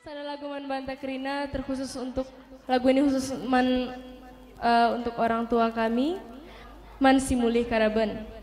ada lagu Man Banta Krina terkhusus untuk lagu ini khusus untuk orang tua kami, Man Simulih Karaben.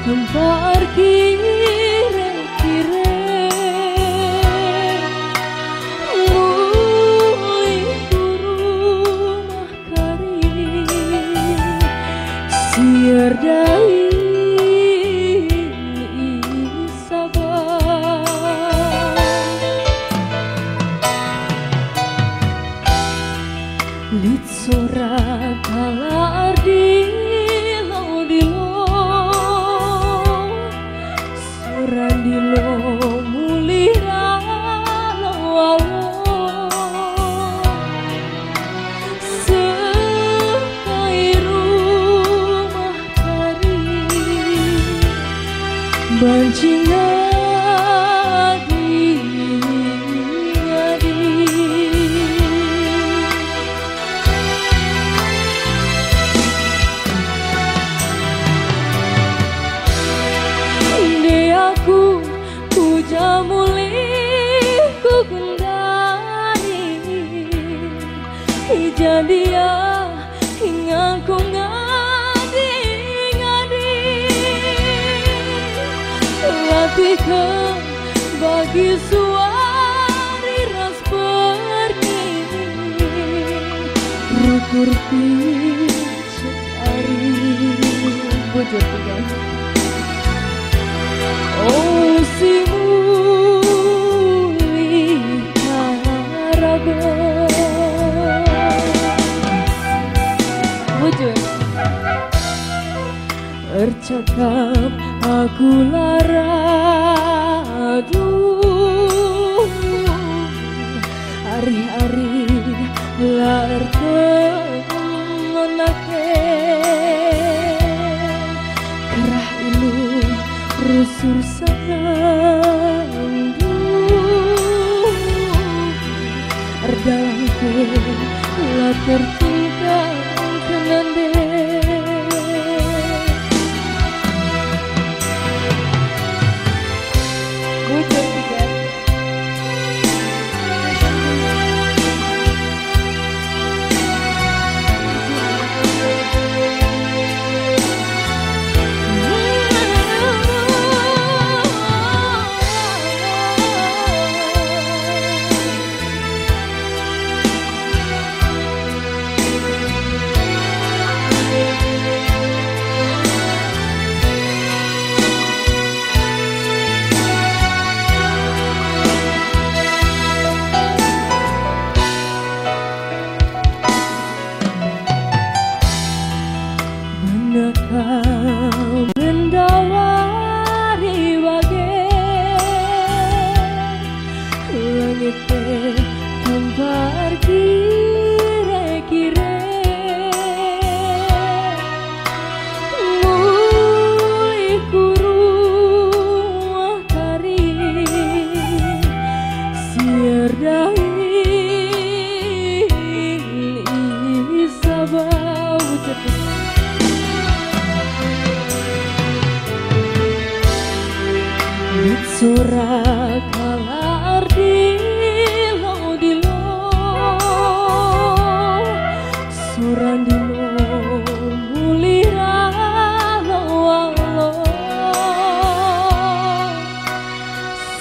Kempar kire-kire mulai rumah kari siar dai sabar lit sorak kalar di Randilo mulira lawalo sekai rumah kari bancing ngadi aku puja mulih ku gendari dia hingga ku ngadi latih ke bagi suari ras pergi rukur picari bujur pegang. Oh si mulih Karaben wujud bercakap aku lara aduh hari-hari lar kemenake kerah ilu rusur sandu erdalang ke la tercinta kenande bujur tiga kau mendawari bagai langit kembar kire-kire mulai kurung kari siar dai sabau surat kalar di lo suran di lo mulira lawalo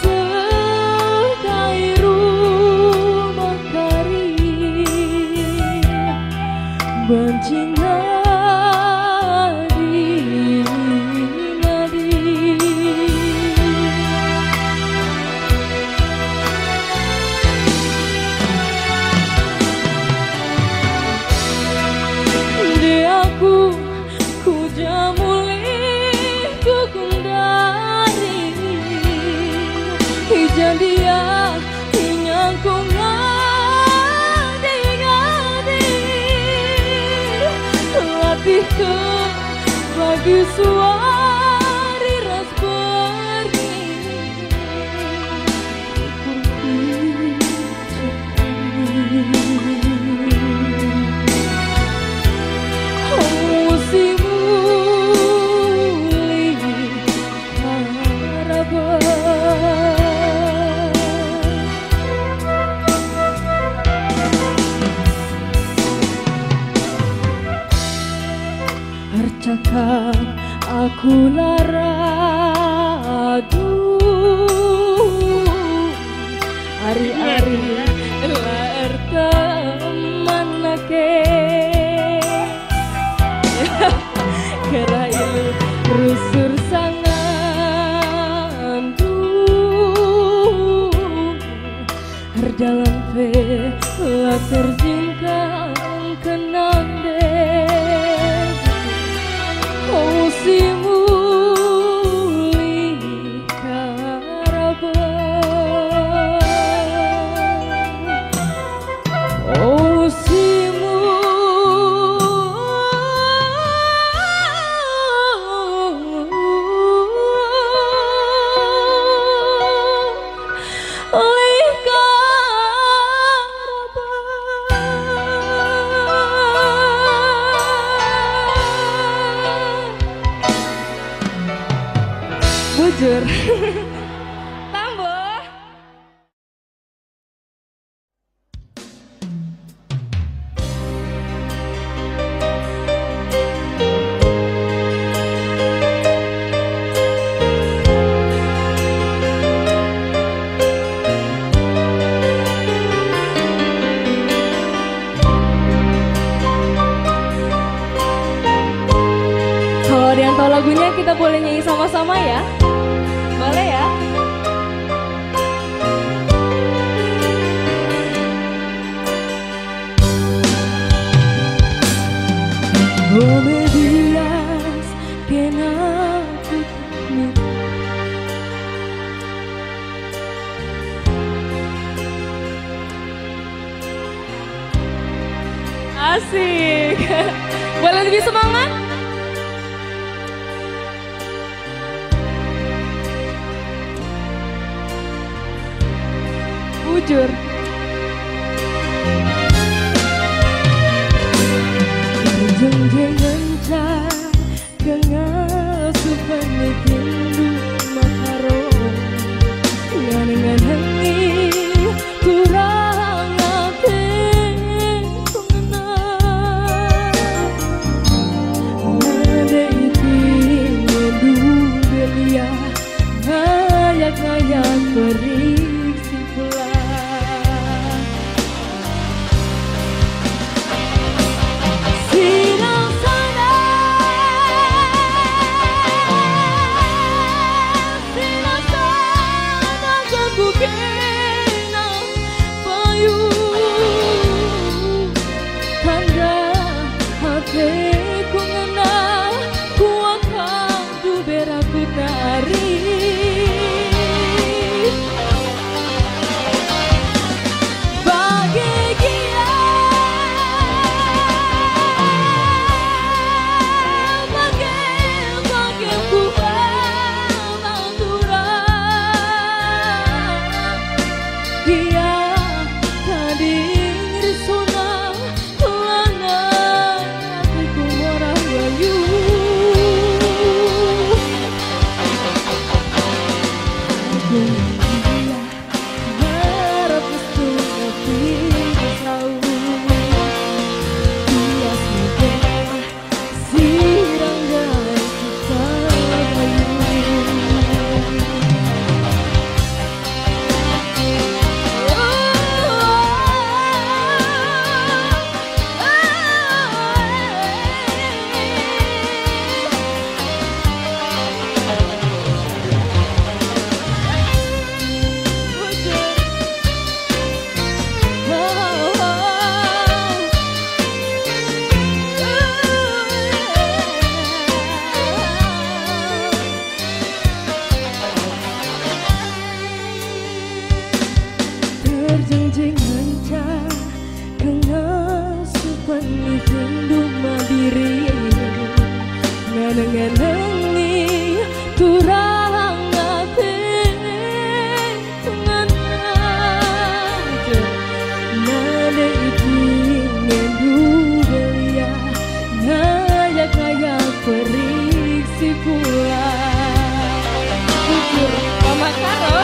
sekai rumah kari bancing ngadi jandia inyang ku ngadi-ngadi latih ke bagi suari ras pergi Cakap aku laradu ari-ari lar teman ke kerailu rusur sangandu herdalan pe la terjungkang kenande si muli karaban oh si muli bujur tambah kalau ada yang tahu lagunya kita boleh nyanyi sama-sama ya. Boleh ya? Oh me dirás que nada me asik. Boleh lebih semangat? Bujur Jeng-jengan cah kengasupan mekindu makarong nganeng-nganengi kurang ate pengenang nade iti ngedu belia ngayak-ngayak perik simpulan jangan kang asupan ifindu mabiri nganang-nganangi turang ate nganaja nade ipingen dubelia ngaya-ngaya periksi pula ukur Mama Karo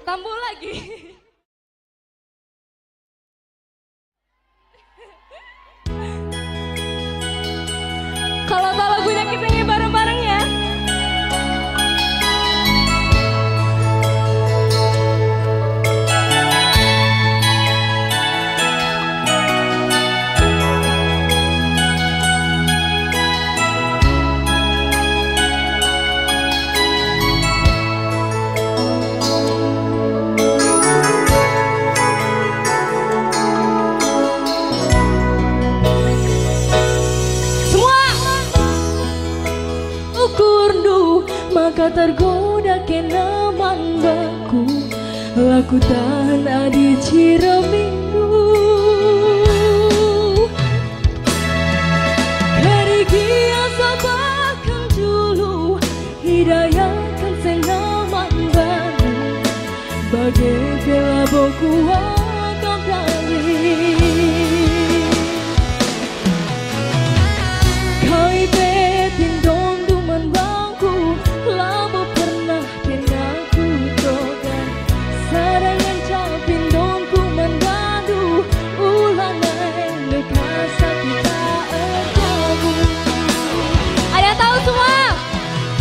tambah lagi. Kalau tahu lagunya kita nyanyi bareng-bareng ya. Maka tergoda kena mandaku laku tahan adi ciraminggu karigia sabakan dulu hidayakan senaman baru bagai bela boku agam dari kai betin dong duman bangku lama pernah kena ku togan sarangan capin dongku mandadu ulang lekas kita kamu ada tahu semua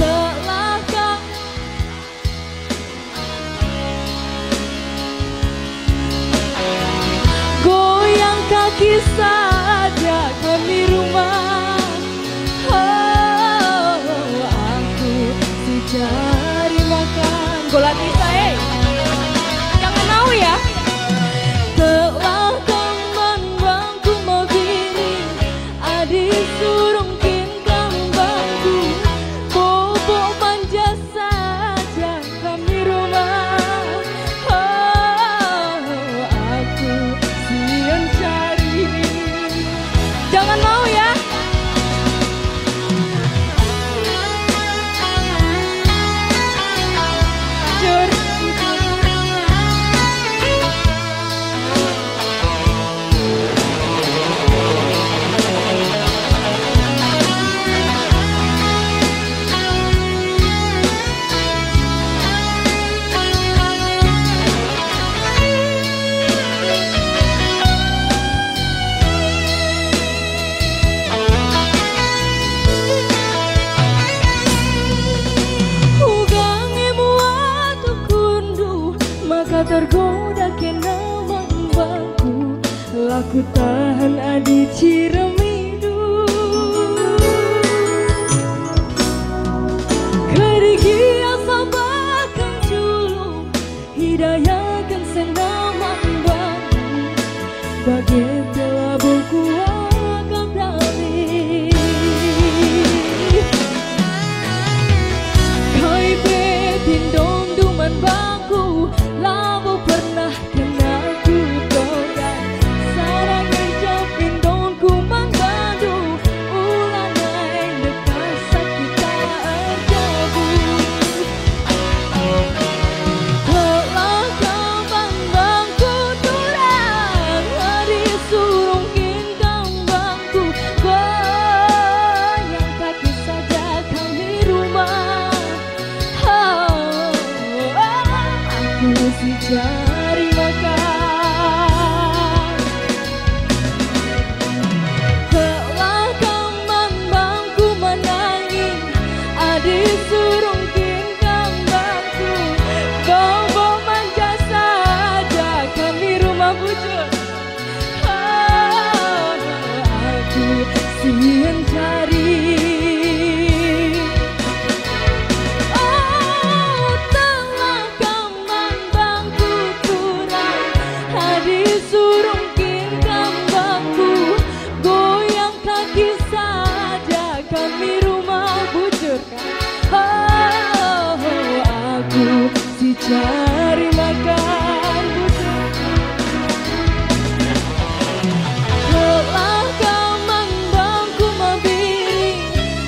telah kau goyang kaki saja kami rumah cari makan golati saya jangan mau ya telah teman bangku mau gini adik surungkin kambangku bobo manja saja kami rumah aku siang cari jangan mau ya mencari makan. Lelah kau membangku membiring,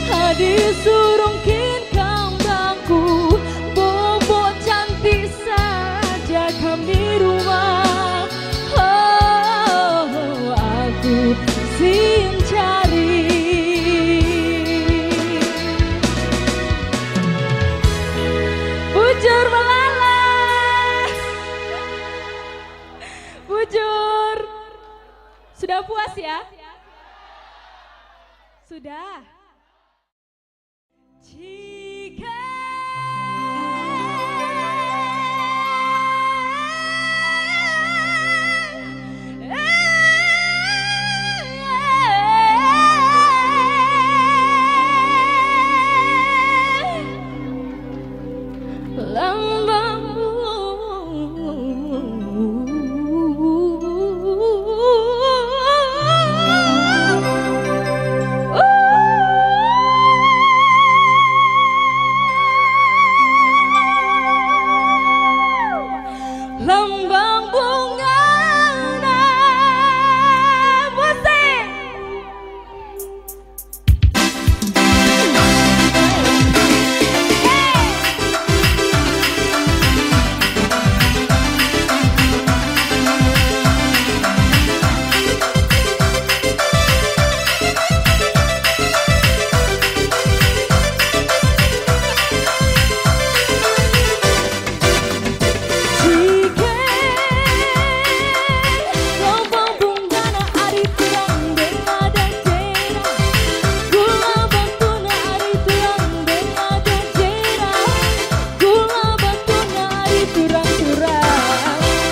hadis surungkin kambangku, bobo cantik saja kami rumah. Oh, aku sin cari. Bujur meleleh, bujur. Sudah puas ya? Sudah. Jika lambang bunga musik.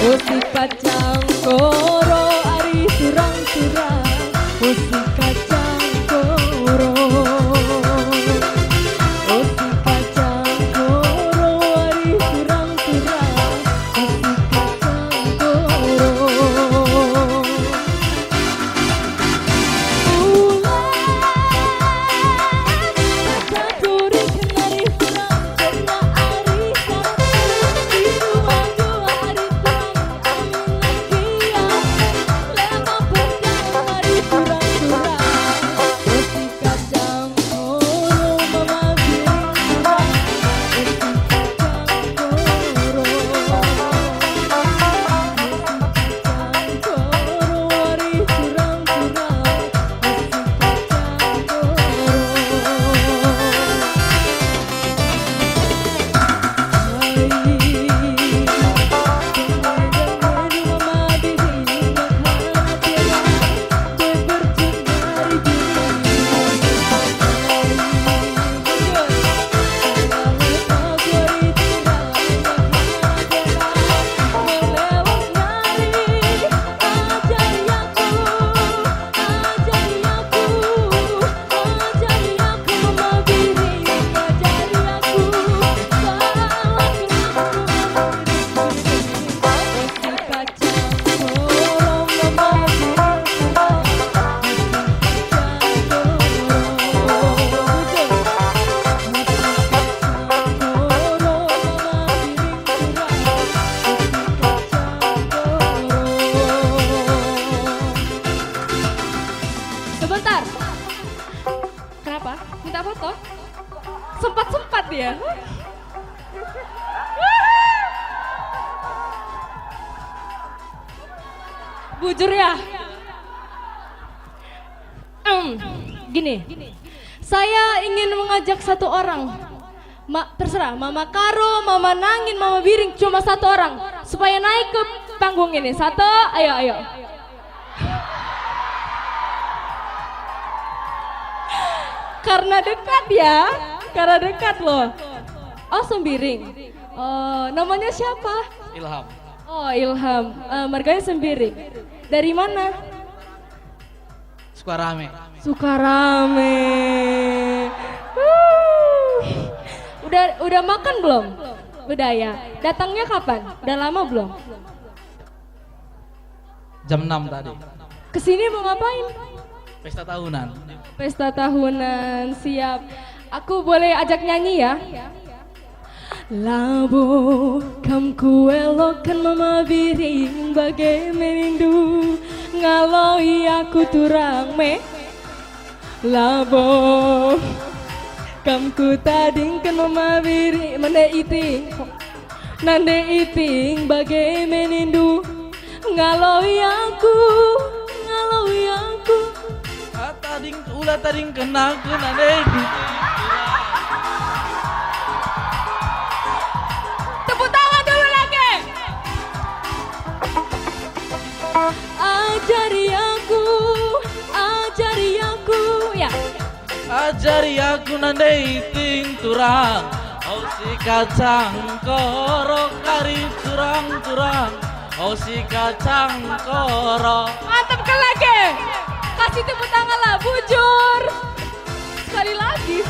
Musik kacang koro ari turang-turang, musik kacang koro, musik kacang koro ari turang-turang, musik kacang koro. Kacang kori kenari turang kena arisan, itu maju ari turang. Sebentar. Kenapa? Minta foto? Sempat-sempat ya. Bujur ya. Gini. Saya ingin mengajak satu orang. Terserah, Mama Karo, Mama Nangin, Mama Biring, cuma satu orang supaya naik ke panggung ini. Satu, ayo. Karena dekat ya, karena dekat loh. Oh, Sembiring. Oh, namanya siapa? Ilham. Oh, Ilham. Marganya Sembiring. Dari mana? Sukarame. Sukarame. Udah makan belum? Udah ya. Datangnya kapan? Udah lama belum? Jam 6 tadi. Kesini mau ngapain? Pesta tahunan. Pesta tahunan, siap. Aku boleh ajak nyanyi ya? Labo kam ku elokkan mama biring bagai merindu ngaloi aku turang me. Labo kam ku tadingkan mama biring mande iting nande iting bagai merindu ngaloi aku Tading ulah tading kena deh. Tepuk tangan dulu lagi. Ajari aku ya. Ajari aku nandai ting turang. Oh si kacang koro kari turang. Oh si kacang koro. Mantap kan lagi. Kasih tepuk tangan lah, bujur. Sekali lagi.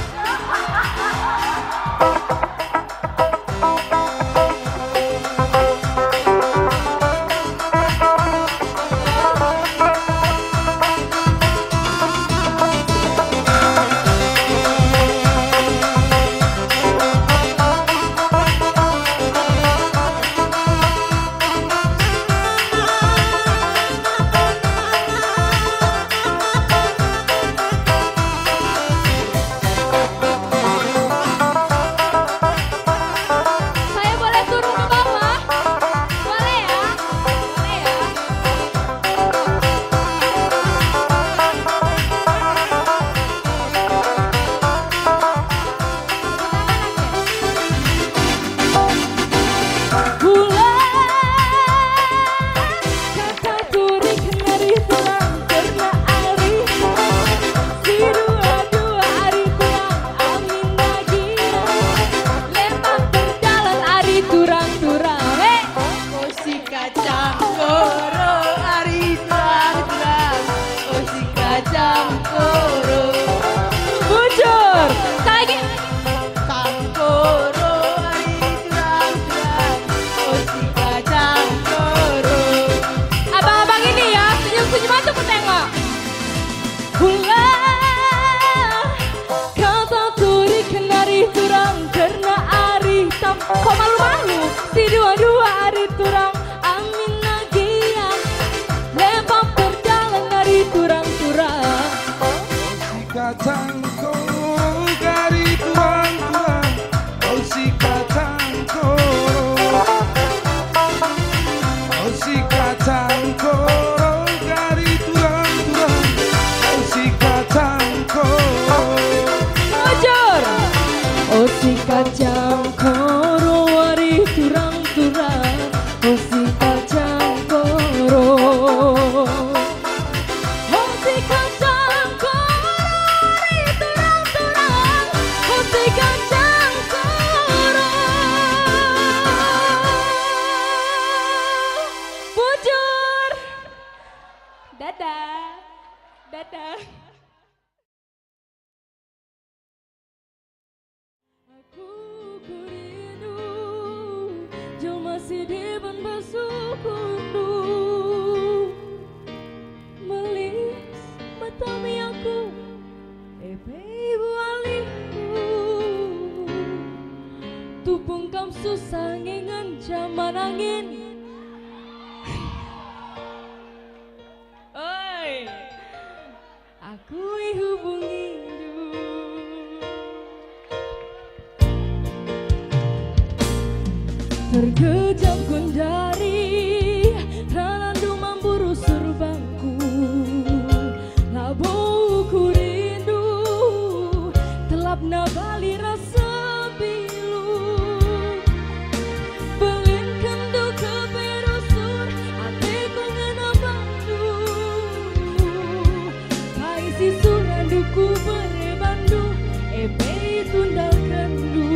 Kok malu-malu? Si dua-dua hari turang amin nagian lepak berjalan dari turang-turang. Si kacang koro dari turang-turang. Oh si kacang koro. Oh si kacang koro dari turang-turang. Oh si kacang koro. Bujur. Oh si kacang koro wari turang-turang. Oh si kacang koro. Oh si kacang koro wari turang-turang. Oh si kacang koro. Bujur. Dadah. Dadah. Aku rindu, jauh masih di ban basuh kundu. Melis matami aku, ibu aliku. Tupung kam susah ngingan zaman angin. Oi, aku hubungi. Terkejam kundari randu memburu surbangku. Labu ku rindu telap nabali rasa bilu. Belin kendu ke perusur atiku ngena bandu. Hai si suranduku berebandu ebe tundal kendu.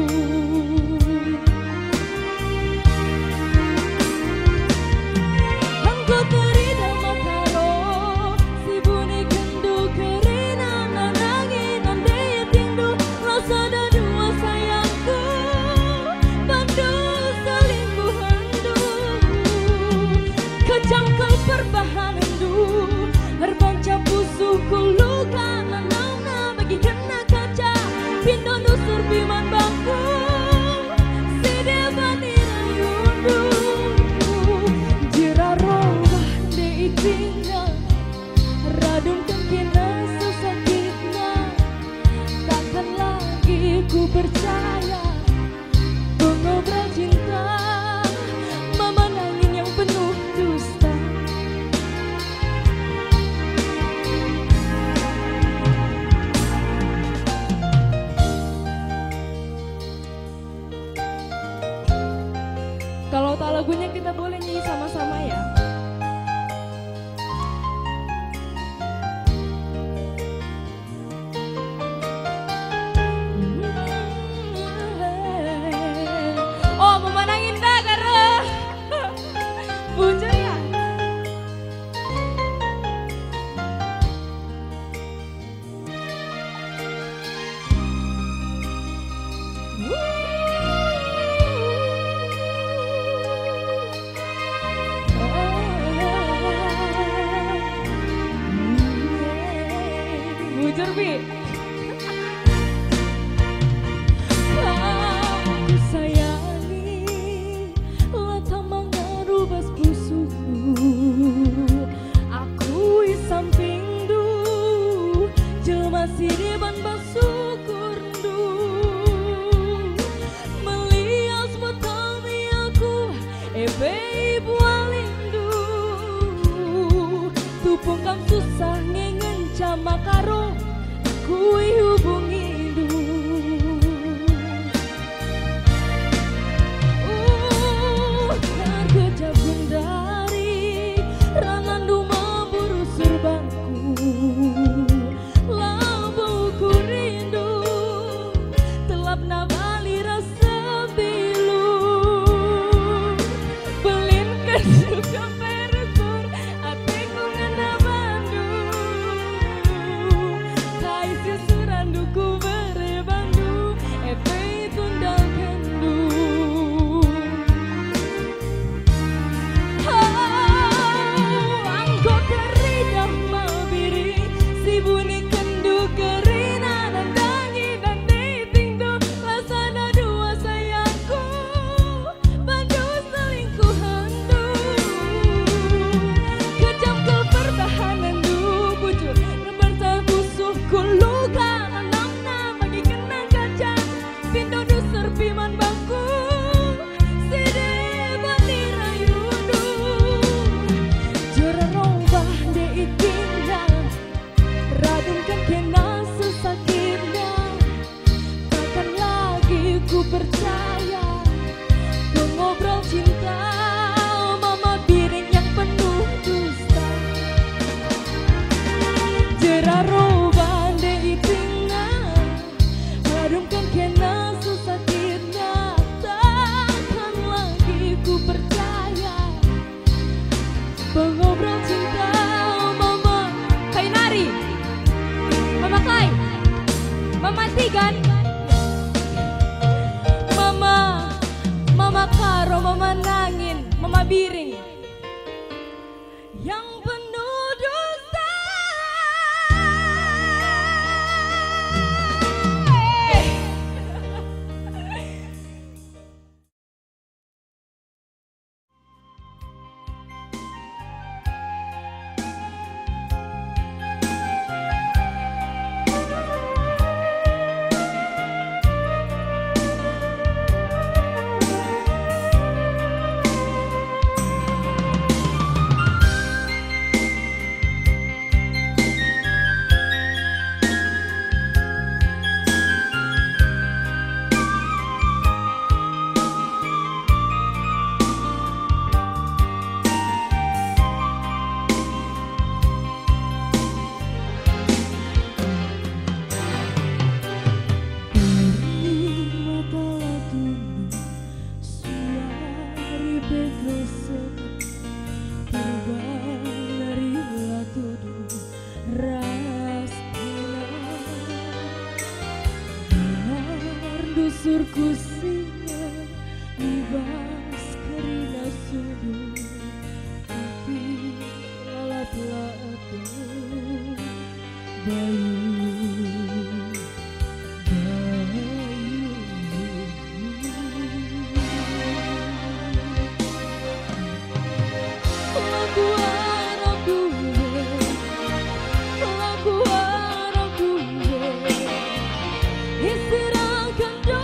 tahu lagunya kita boleh nyanyi sama-sama ya. Oh, memenangin dah karena bujur ya. Bujur Bi. Aku sayangi latah mengarubas busukku. Aku di samping du jelma siriban basukurdu. Melias mutami aku ibu alindu. Tupung kam susah ngengen cama karo aku hubungi du. Terkejabung dari rangandu maburu surbanku. Labuku rindu telap nabali rasa bilu. Belinkan suka persur hatiku ngena bandu. Tai susuranduku berebandu epe tundal kendu. Anggota ridah mabiri si bunyi kendu kerina dan dangi dan ditingdu lasana dua sayangku bandu selingkuhandu. Kejam kepertahanan du bujur reberta busuh kuluka nanamna bagi kenang kaca pindo du serpiman bangku side bandirayudu. Jura rombah de itinda radunkan kena sesakitnya. Takkan lagi ku percaya mengobrol cinta mama biring yang penuh dusta. Jera rombah de itinda radunkan kena sesakitnya. Takkan lagi ku percaya pengobrol cinta mama Kainari, mama Kai, mama Tigan, mama Karo, mama Nangin, mama Biring yang penuh dusta. Surku singa libas kerina sudu tapi lalap-lapa bayu lagu Arab duwe istirahatkan do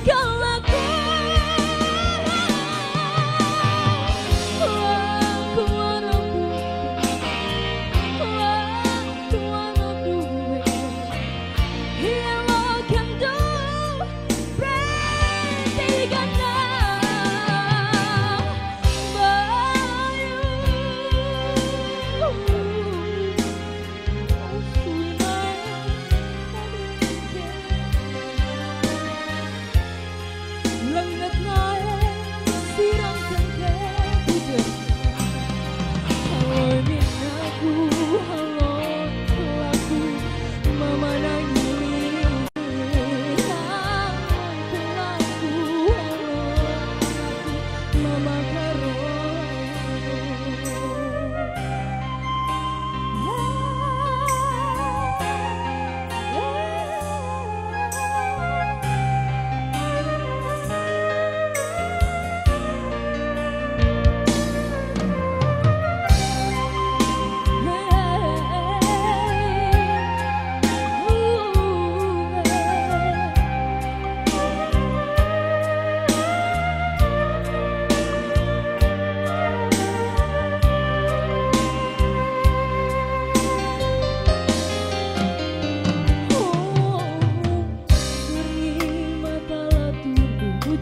kalaku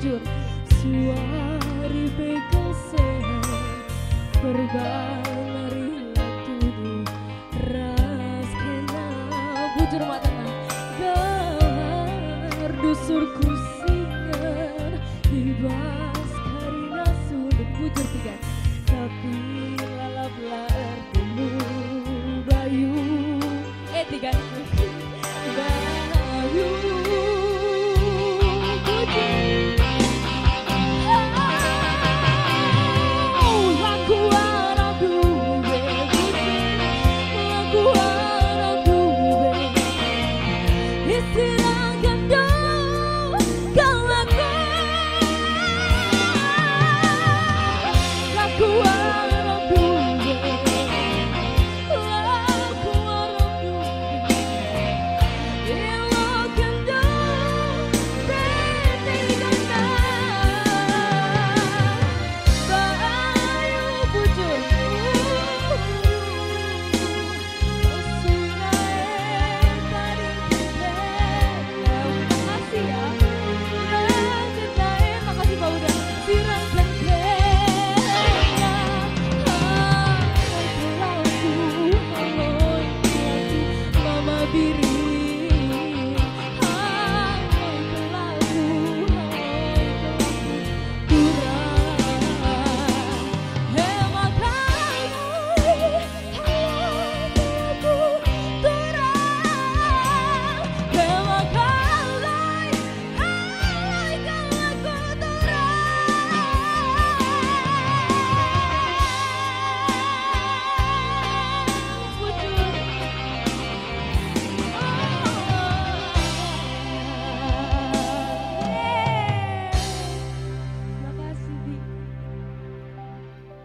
bujur suari bekel sehat berbalari tuduh ras kena bujur matana gahar dusur kusingan ibas karina sunduk bujur tiga tapi lalap lar dulu bayu tiga bayu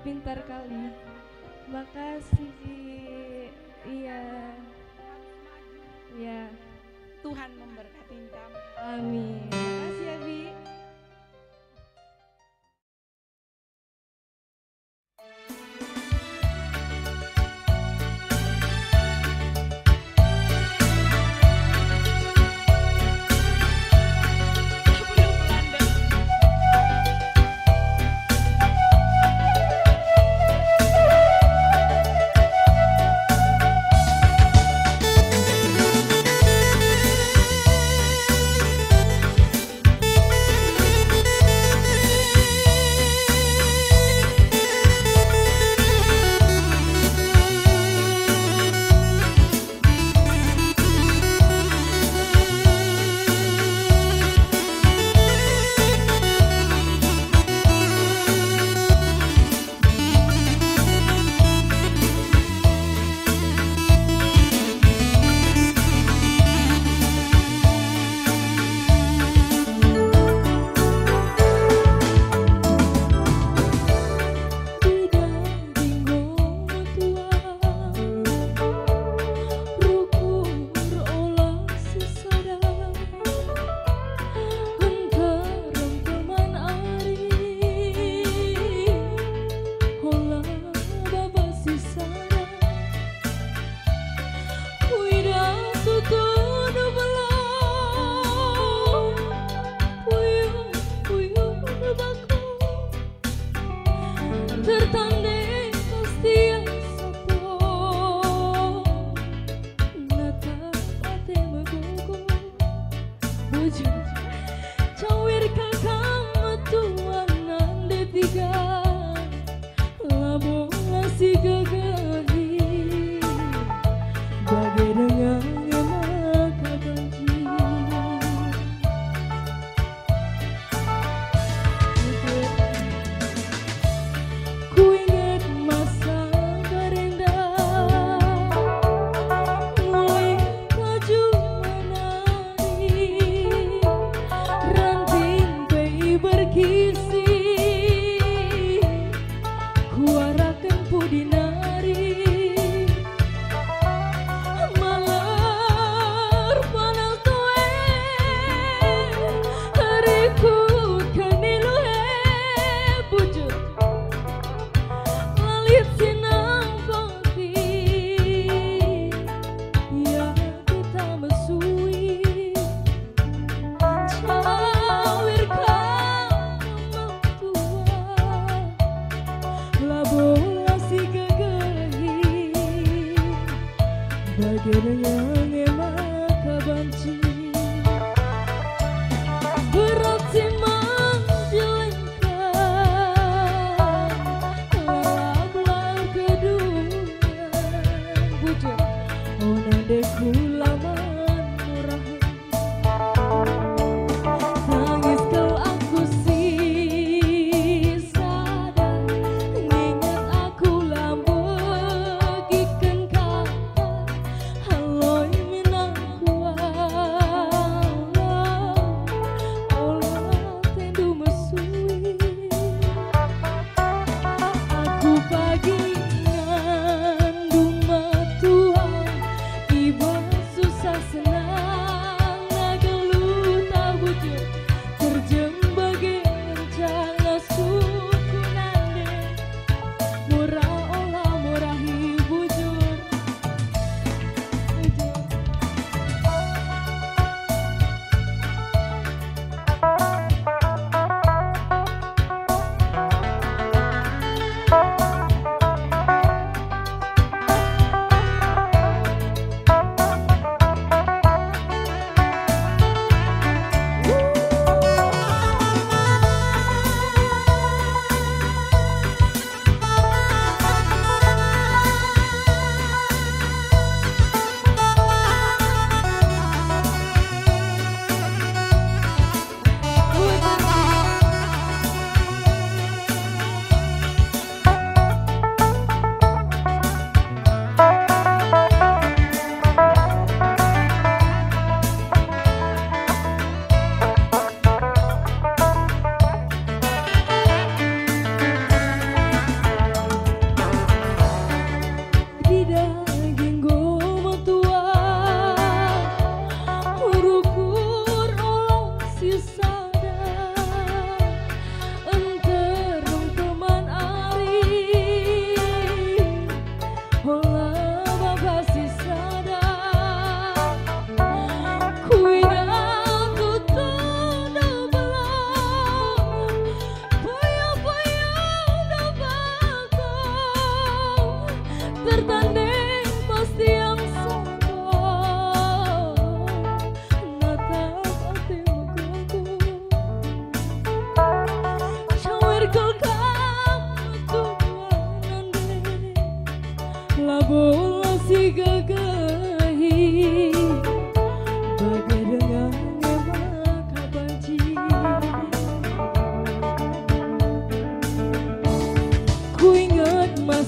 pintar kali. Makasih. Iya. Iya. Tuhan memberkati kamu. Amin. Makasih ya, Bi.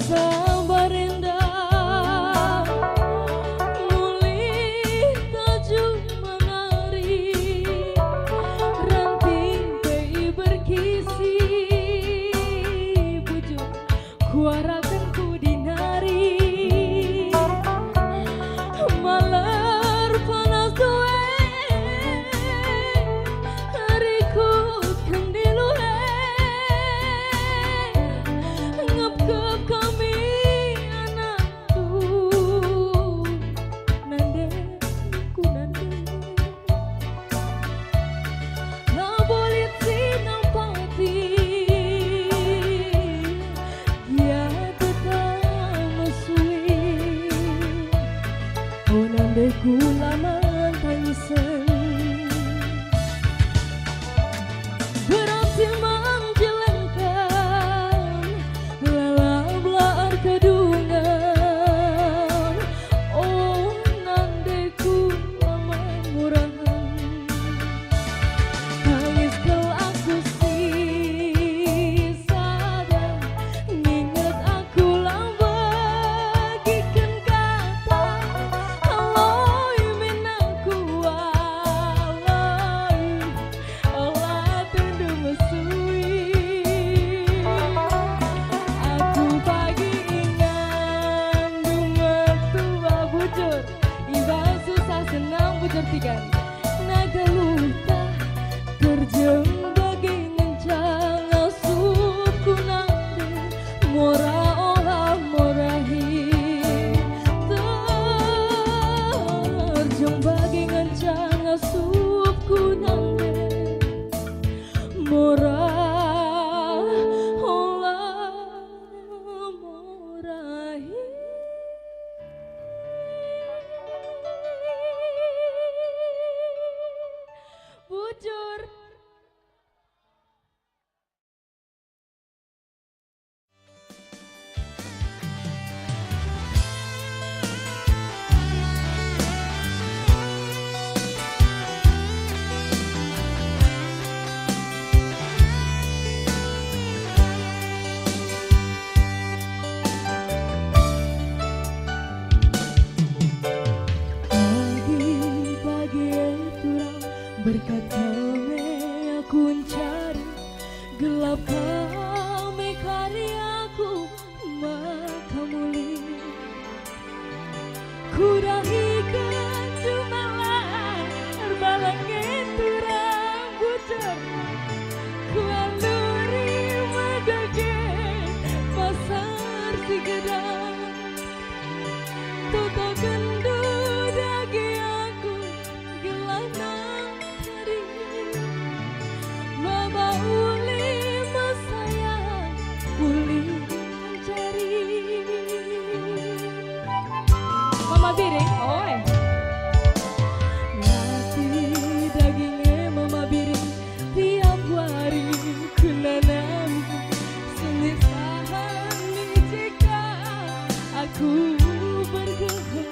sabar indah mulih tajuk menari ranting pei berkisi bujuk kuarakan ku dinari malar panas duwe hariku kan diluhe ngep kami anakku nande ku nande labolit sinampati dia tetap mesui oh nande ku laman tangisan berhasil menjalankan lalablar kedungan oh nandeku lama murahan tangis kau aku sisa dan nginget aku lambagikan kata aloi minangku aloi olah tendu mesui aku pagi ingan dunga tua bujur iba susah senang bujur tiga naga luta terjeng bagi ngencang asupku nande mora olah morahi terjeng bagi ngencang asupku nande mora olah morahi bujur pagi-pagi turang berkat kami aku mencari gelap kami karyaku maka muli kurahikan jumalan terbalangnya turang bujur kualuri medage pasar si gedang Toto kendu dagi aku gelanang hari Mama uli masayang uli mencari Mama biring, oi nasi dagingnya mama biring tiap hari kunanam selisahan jika aku bergehem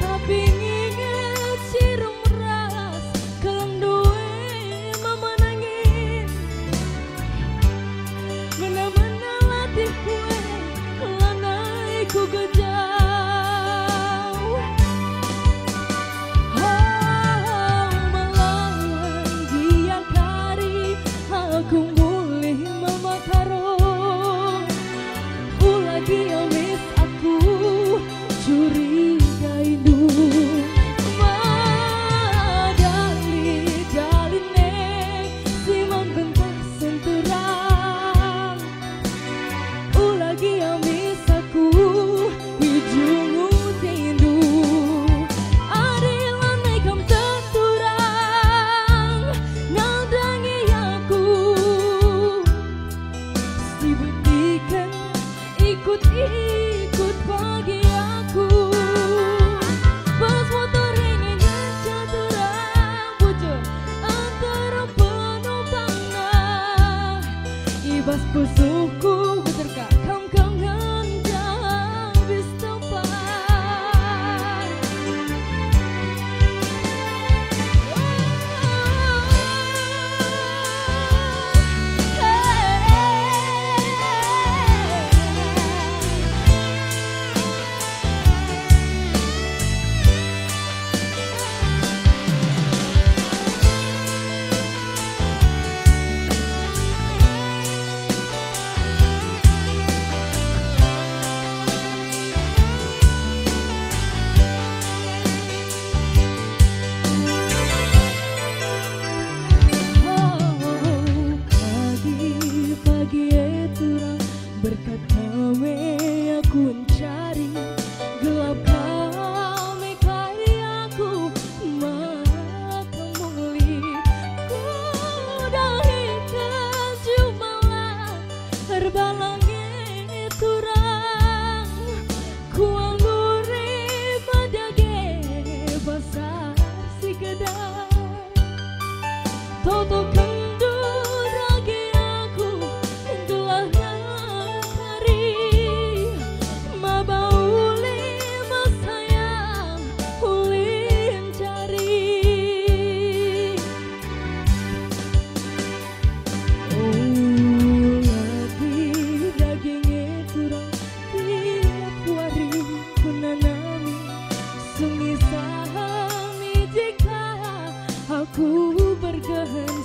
tapi nginget cirum ras kelenduwe mama nangis mena-mena latih kue lanai ku gejau melawan dia kari aku mulih mama karo ulagi amis aku curiga indu madali daline si membentak senturang ulagi amis aku wijungu tindu adilan naikam tenturang nadangi aku si buktikan ikut-ikut pagi aku pas motor ingin caturang bujur antara penumpangnya ibas pusuku beterka kam-kam nganjang bis tempat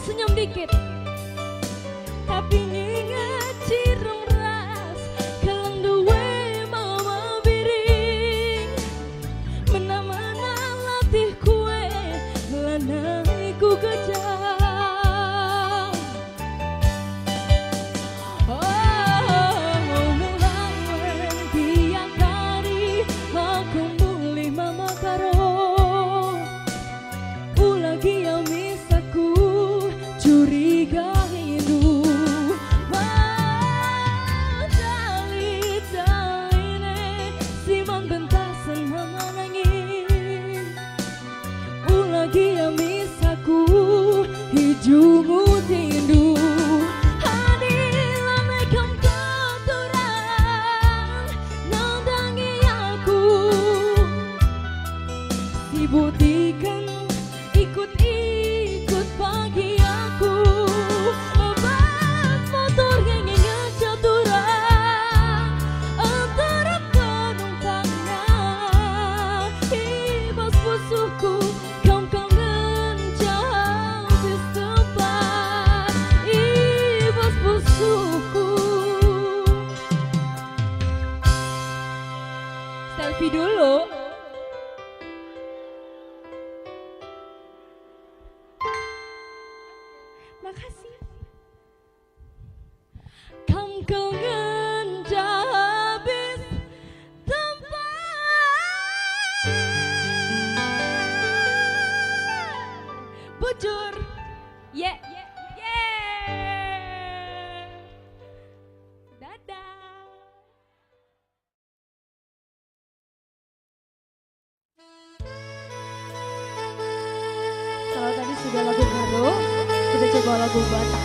Senyum dikit. Tapi ingat cireng ras kelang duwe mama biring. Mana-mana latih kue lanai ku kejam. Oh, melawan tiap hari aku mulai mama karo. Ulagi yang misaku curiga hindu Dali-daline siman bentasan mama nangin. Ulagi yang misaku hijumu tindu. Hadilah mekam kotoran nandangi aku. Dibutikan ikut-ikut pagi aku. Obat motor yang ngejaturan antara penumpangnya. Ibas pusuku kau kangen habis tempat. Ibas pusuku. Selfie dulu. Makasih. Kam kangen habis tempat. Bujur. Yeah. Dadah. Kalau tadi sudah lagu karo, kita coba lagu Batak.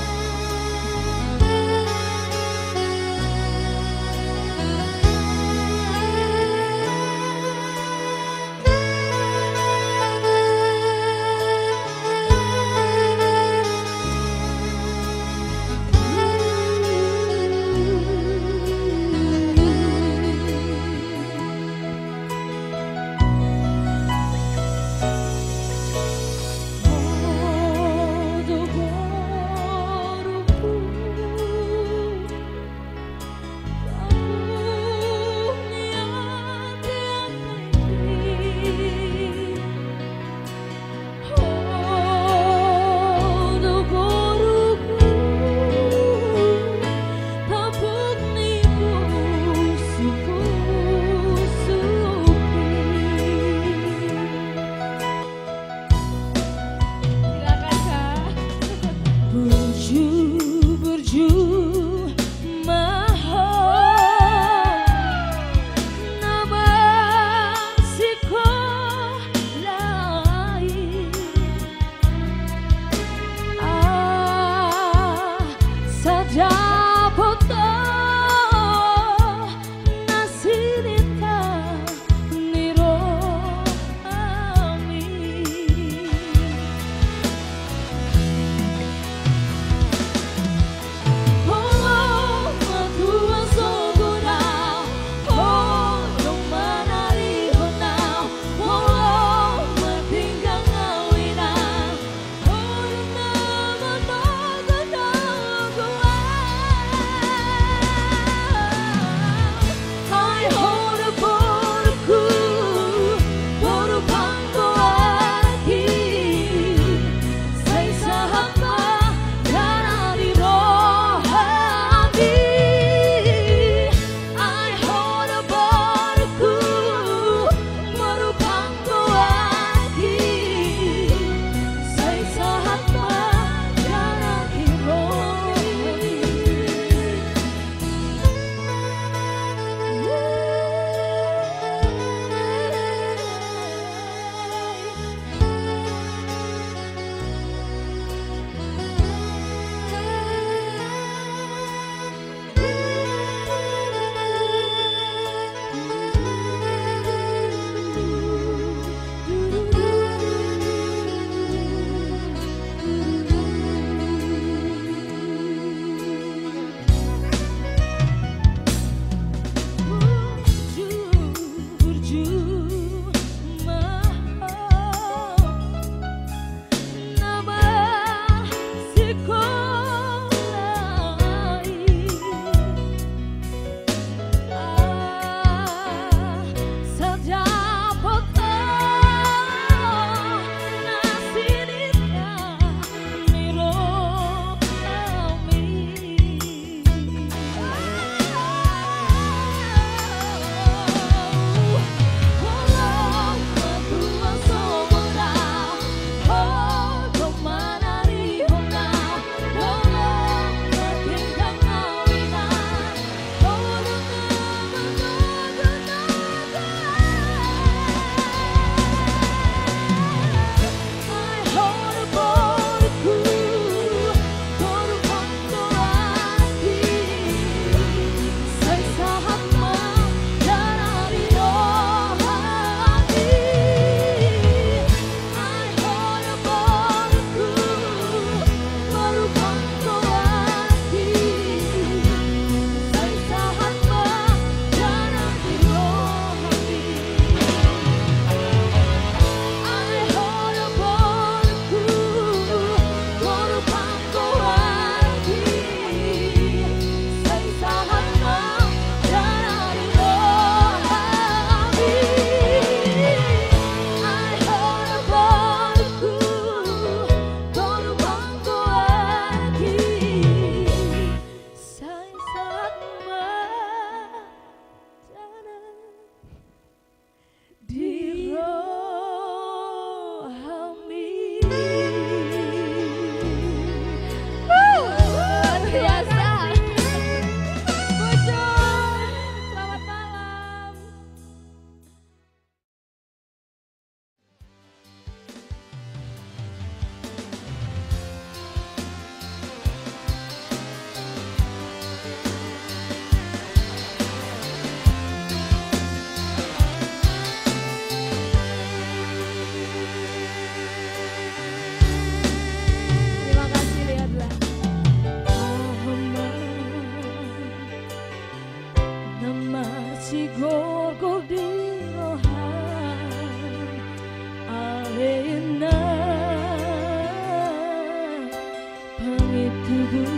pangit tubuh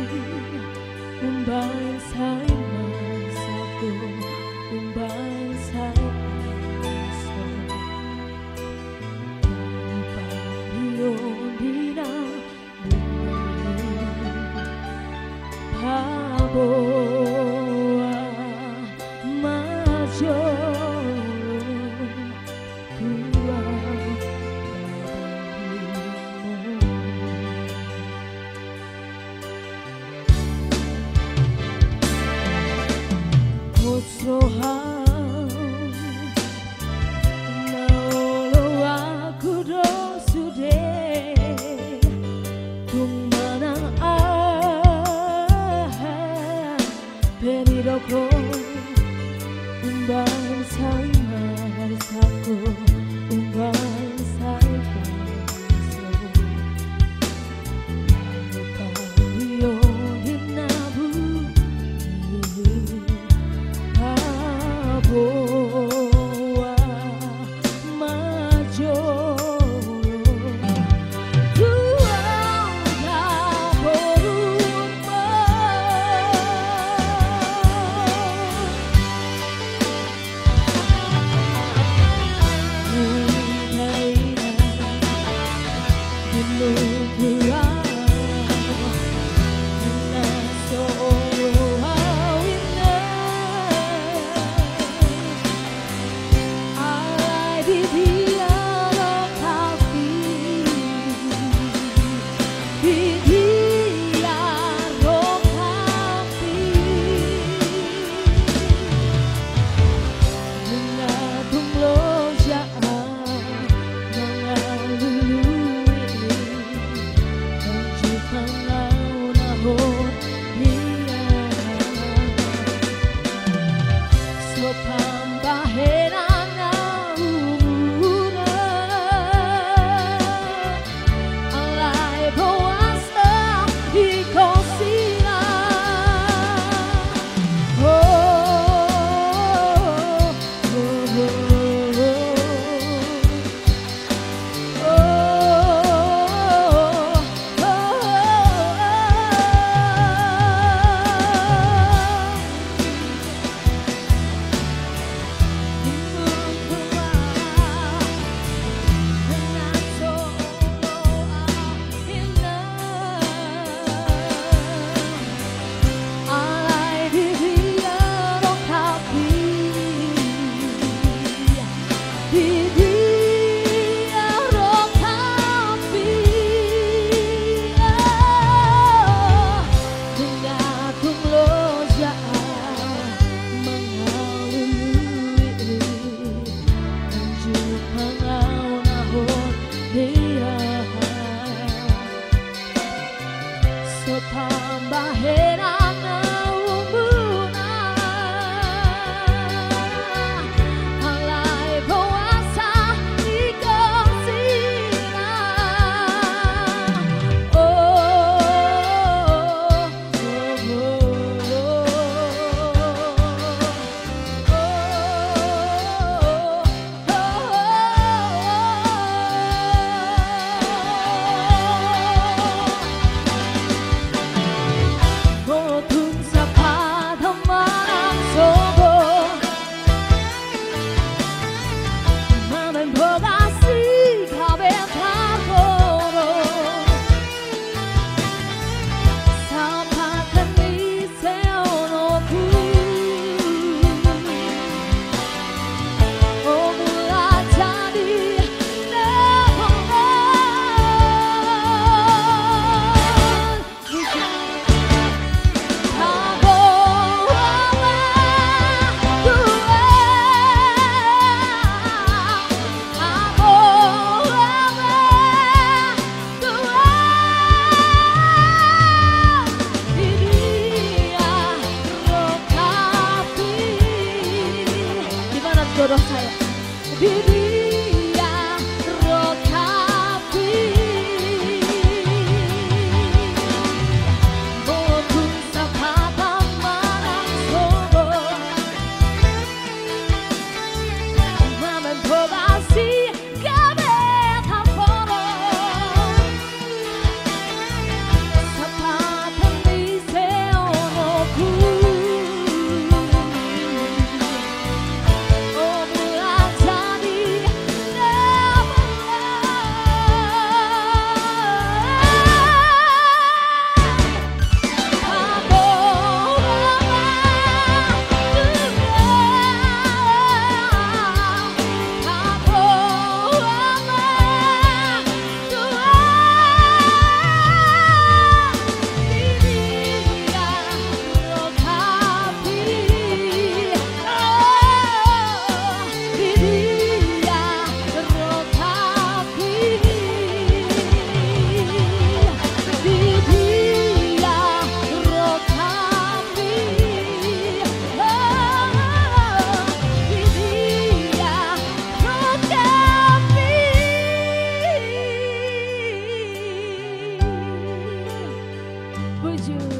umbain saya masaku umbain saya masaku Dina Paboa Majo Tua Kosrohan Naolo aku dosude Tung manang Peridoko Umbahan saya marisaku Umbahan saya marisaku Lupa rio hinabu Paboa Majo jodoh saya di dia rokapi botung sapata marang sobo mamen pobasi gabe taporo maju.